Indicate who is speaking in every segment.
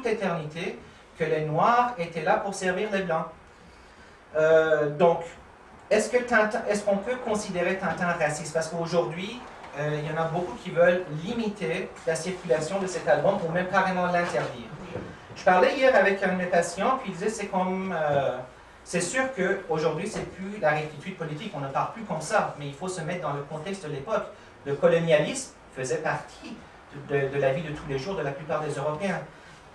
Speaker 1: toute éternité que les Noirs étaient là pour servir les Blancs. Donc, est-ce qu'on peut considérer Tintin raciste? Parce qu'aujourd'hui, il y en a beaucoup qui veulent limiter la circulation de cet album ou même carrément l'interdire. Je parlais hier avec un de mes patients, puis il disait c'est comme... c'est sûr qu'aujourd'hui, c'est plus la rectitude politique, on ne parle plus comme ça, mais il faut se mettre dans le contexte de l'époque. Le colonialisme faisait partie de la vie de tous les jours de la plupart des Européens.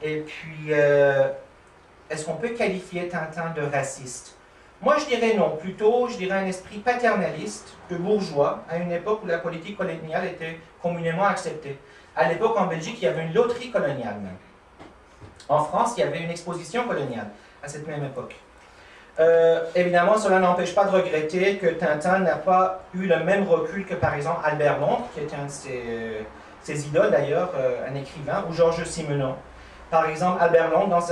Speaker 1: Et puis, est-ce qu'on peut qualifier Tintin de raciste? Moi, je dirais non. Plutôt, je dirais un esprit paternaliste, de bourgeois, à une époque où la politique coloniale était communément acceptée. À l'époque, en Belgique, il y avait une loterie coloniale même. En France, il y avait une exposition coloniale à cette même époque. Évidemment, cela n'empêche pas de regretter que Tintin n'a pas eu le même recul que, par exemple, Albert Londres, qui était un de ses idoles d'ailleurs, un écrivain, ou Georges Simenon. Par exemple, Albert Londres,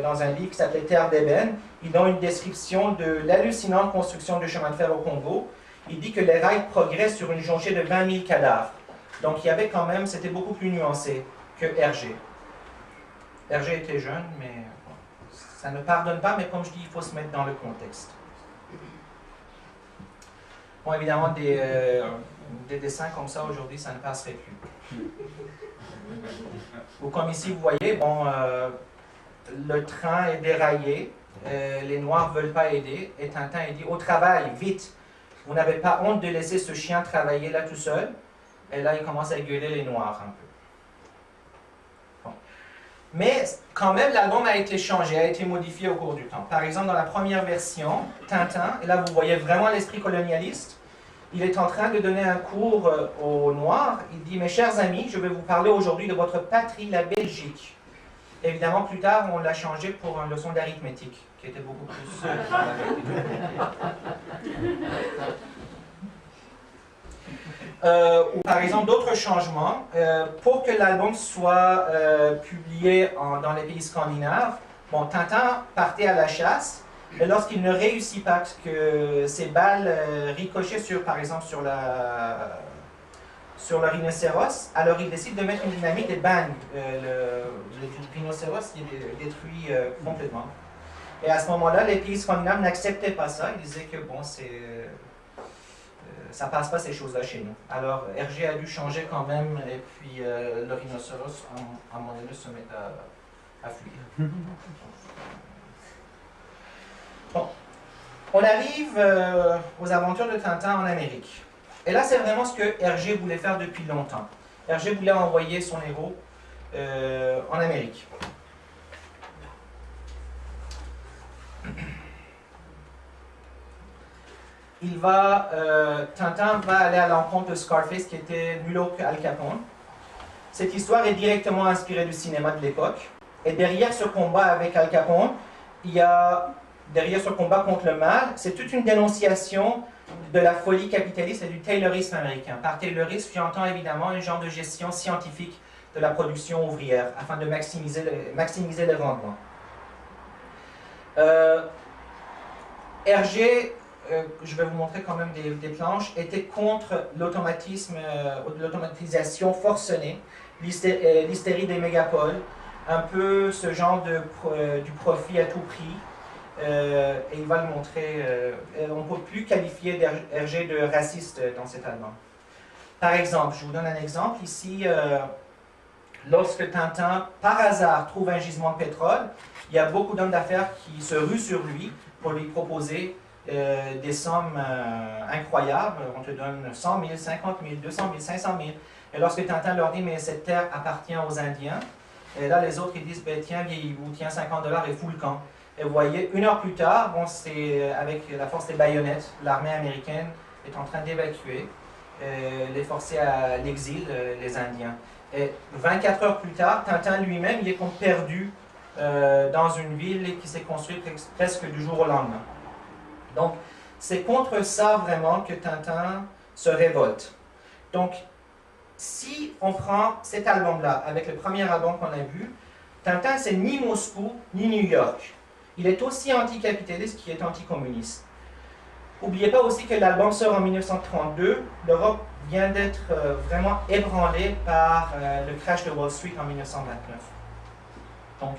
Speaker 1: dans un livre qui s'appelait Terre d'ébène, il donne une description de l'hallucinante construction du chemin de fer au Congo. Il dit que les rails progressent sur une jonchée de 20 000 cadavres. Donc, il y avait quand même, c'était beaucoup plus nuancé que Hergé. Hergé était jeune, mais bon, ça ne pardonne pas, mais comme je dis, il faut se mettre dans le contexte. Bon, évidemment, des dessins comme ça, aujourd'hui, ça ne passerait plus. Ou comme ici, vous voyez, bon, le train est déraillé, les Noirs ne veulent pas aider, et Tintin dit « Au travail, vite! Vous n'avez pas honte de laisser ce chien travailler là tout seul ?» Et là, il commence à gueuler les Noirs un peu. Bon. Mais quand même, l'album a été changé, a été modifié au cours du temps. Par exemple, dans la première version, Tintin, et là vous voyez vraiment l'esprit colonialiste, il est en train de donner un cours aux Noirs. Il dit « Mes chers amis, je vais vous parler aujourd'hui de votre patrie, la Belgique. » Évidemment, plus tard, on l'a changé pour une leçon d'arithmétique, qui était beaucoup plus... ou par exemple d'autres changements. Pour que l'album soit publié dans les pays scandinaves, bon, Tintin partait à la chasse. Et lorsqu'il ne réussit pas, que ses balles ricochaient par exemple sur le rhinocéros, alors il décide de mettre une dynamite et bang, le rhinocéros est détruit complètement. Et à ce moment-là, les pays scandinaves n'acceptaient pas ça. Ils disaient que bon, ça passe pas ces choses-là chez nous. Alors Hergé a dû changer quand même, et puis le rhinocéros, à un moment donné, se met à fuir. Bon. On arrive aux aventures de Tintin en Amérique. Et là, c'est vraiment ce que Hergé voulait faire depuis longtemps. Hergé voulait envoyer son héros en Amérique. Tintin va aller à l'encontre de Scarface, qui était nul autre qu'Al Capone. Cette histoire est directement inspirée du cinéma de l'époque. Et derrière ce combat avec Al Capone, derrière ce combat contre le mal, c'est toute une dénonciation de la folie capitaliste et du taylorisme américain. Par taylorisme, j'entends évidemment un genre de gestion scientifique de la production ouvrière, afin de maximiser les rendements. Hergé, je vais vous montrer quand même des planches, était contre l'automatisation forcenée, l'hystérie des mégapoles, un peu ce genre du profit à tout prix. Et il va le montrer. On ne peut plus qualifier Hergé de raciste dans cet album. Par exemple, je vous donne un exemple. Ici, lorsque Tintin, par hasard, trouve un gisement de pétrole, il y a beaucoup d'hommes d'affaires qui se ruent sur lui pour lui proposer des sommes incroyables. On te donne 100 000, 50 000, 200 000, 500 000. Et lorsque Tintin leur dit « mais cette terre appartient aux Indiens », et là les autres ils disent ben, « tiens, vieillez-vous, tiens 50 $ et fous le camp ». Et vous voyez, 1 heure plus tard, bon, c'est avec la force des baïonnettes, l'armée américaine est en train d'évacuer, les forcer à l'exil, les Indiens. Et 24 heures plus tard, Tintin lui-même, il est comme perdu dans une ville qui s'est construite presque du jour au lendemain. Donc, c'est contre ça vraiment que Tintin se révolte. Donc, si on prend cet album-là, avec le premier album qu'on a vu, Tintin, c'est ni Moscou, ni New York. Il est aussi anticapitaliste qu'il est anticommuniste. N'oubliez pas aussi que l'album sort en 1932. L'Europe vient d'être vraiment ébranlée par le crash de Wall Street en 1929. Donc,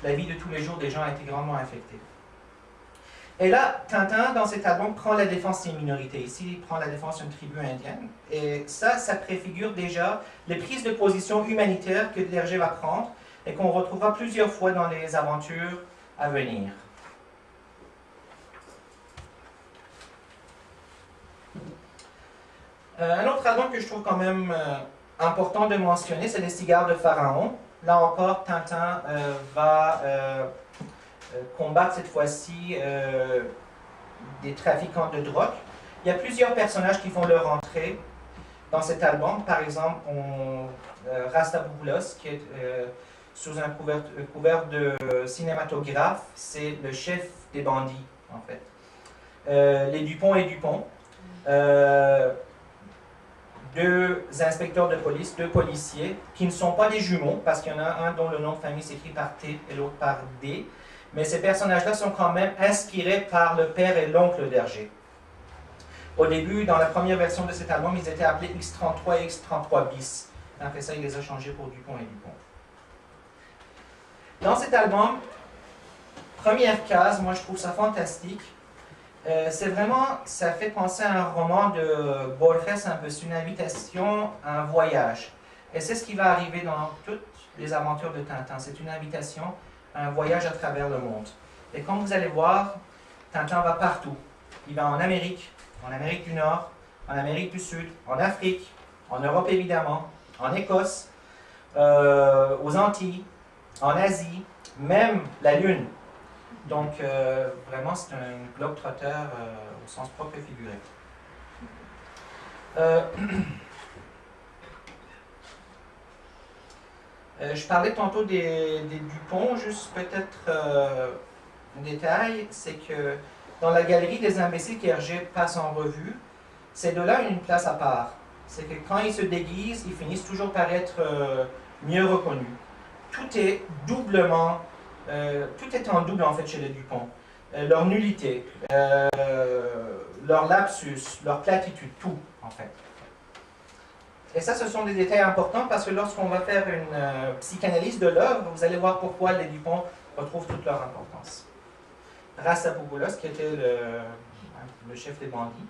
Speaker 1: la vie de tous les jours des gens a été grandement affectée. Et là, Tintin, dans cet album, prend la défense des minorités. Ici, il prend la défense d'une tribu indienne. Et ça préfigure déjà les prises de position humanitaires que Hergé va prendre et qu'on retrouvera plusieurs fois dans les aventures à venir. Un autre album que je trouve quand même important de mentionner, c'est Les Cigares de Pharaon. Là encore, Tintin va combattre cette fois-ci des trafiquants de drogue. Il y a plusieurs personnages qui font leur entrée dans cet album. Par exemple, Rastapopoulos, qui est sous un couvert de cinématographe, c'est le chef des bandits, en fait. Les Dupont et Dupont. Deux inspecteurs de police, deux policiers, qui ne sont pas des jumeaux, parce qu'il y en a un dont le nom de famille s'écrit par T et l'autre par D, mais ces personnages-là sont quand même inspirés par le père et l'oncle d'Hergé. Au début, dans la première version de cet album, ils étaient appelés X33 et X33 bis. Après ça, il les a changés pour Dupont et Dupont. Dans cet album, première case, moi je trouve ça fantastique. C'est vraiment, ça fait penser à un roman de Borges un peu, c'est une invitation à un voyage. Et c'est ce qui va arriver dans toutes les aventures de Tintin. C'est une invitation à un voyage à travers le monde. Et comme vous allez voir, Tintin va partout. Il va en Amérique du Nord, en Amérique du Sud, en Afrique, en Europe évidemment, en Écosse, aux Antilles, en Asie, même la Lune. Donc, vraiment, c'est un globe-trotter au sens propre et figuré. Je parlais tantôt des Dupont, juste peut-être un détail, c'est que dans la galerie des imbéciles qu'Hergé passe en revue, ces deux-là ont une place à part. C'est que quand ils se déguisent, ils finissent toujours par être mieux reconnus. Tout est doublement... tout est en double en fait chez les Dupont. Leur nullité, leur lapsus, leur platitude, tout en fait. Et ça, ce sont des détails importants parce que lorsqu'on va faire une psychanalyse de l'œuvre, vous allez voir pourquoi les Dupont retrouvent toute leur importance. Rastapopoulos, qui était le chef des bandits,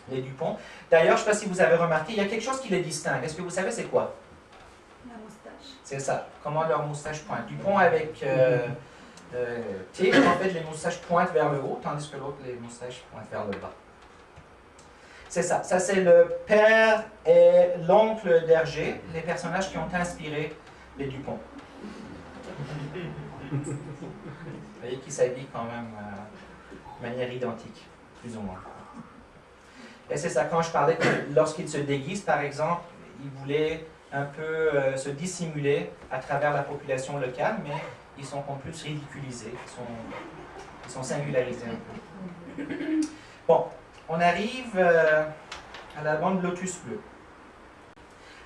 Speaker 1: les Dupont. D'ailleurs, je ne sais pas si vous avez remarqué, il y a quelque chose qui les distingue. Est-ce que vous savez c'est quoi?
Speaker 2: La moustache.
Speaker 1: C'est ça. Comment leur moustache pointe. Dupont avec T, en fait, les moustaches pointent vers le haut, tandis que l'autre, les moustaches pointent vers le bas. C'est ça. Ça, c'est le père et l'oncle d'Hergé, les personnages qui ont inspiré les Dupont. Vous voyez qu'ils s'habillent quand même de manière identique, plus ou moins. Et c'est ça, quand je parlais que lorsqu'ils se déguisent, par exemple, ils voulaient un peu se dissimuler à travers la population locale, mais ils sont en plus ridiculisés, ils sont singularisés un peu. Bon, on arrive à l'album Lotus Bleu.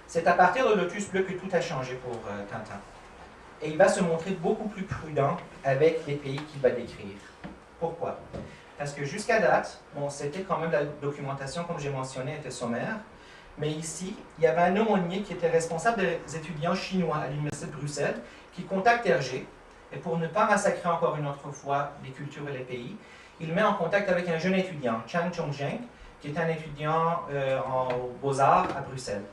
Speaker 1: C'est à partir de Lotus Bleu que tout a changé pour Tintin. Et il va se montrer beaucoup plus prudent avec les pays qu'il va décrire. Pourquoi? Parce que jusqu'à date, bon, c'était quand même la documentation, comme j'ai mentionné, était sommaire. Mais ici, il y avait un aumônier qui était responsable des étudiants chinois à l'Université de Bruxelles, qui contacte Hergé. Et pour ne pas massacrer encore une autre fois les cultures et les pays, il met en contact avec un jeune étudiant, Chang Chongzheng, qui est un étudiant en Beaux-Arts à Bruxelles.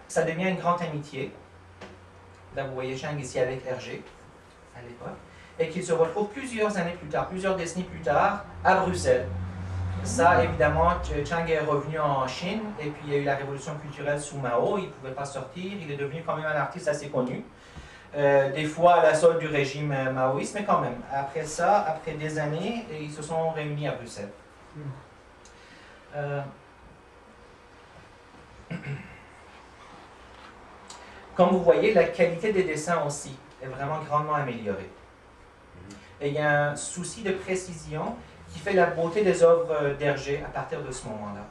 Speaker 1: Ça devient une grande amitié. Là, vous voyez Chang ici avec Hergé, à l'époque. Et qu'il se retrouve plusieurs années plus tard, plusieurs décennies plus tard, à Bruxelles. Ça, évidemment, Chang est revenu en Chine, et puis il y a eu la révolution culturelle sous Mao, il ne pouvait pas sortir, il est devenu quand même un artiste assez connu. Des fois à la solde du régime maoïste, mais quand même. Après ça, après des années, ils se sont réunis à Bruxelles. Comme vous voyez, la qualité des dessins aussi est vraiment grandement améliorée. Et il y a un souci de précision qui fait la beauté des œuvres d'Hergé à partir de ce moment-là.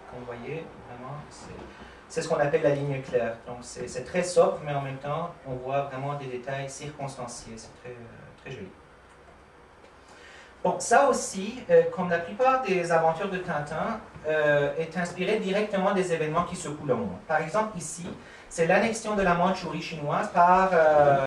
Speaker 1: Comme vous voyez, vraiment, c'est ce qu'on appelle la ligne claire. Donc c'est très sobre, mais en même temps, on voit vraiment des détails circonstanciés. C'est très, très joli. Bon, ça aussi, comme la plupart des aventures de Tintin, est inspiré directement des événements qui secouent le monde. Par exemple, ici, c'est l'annexion de la Mandchourie chinoise par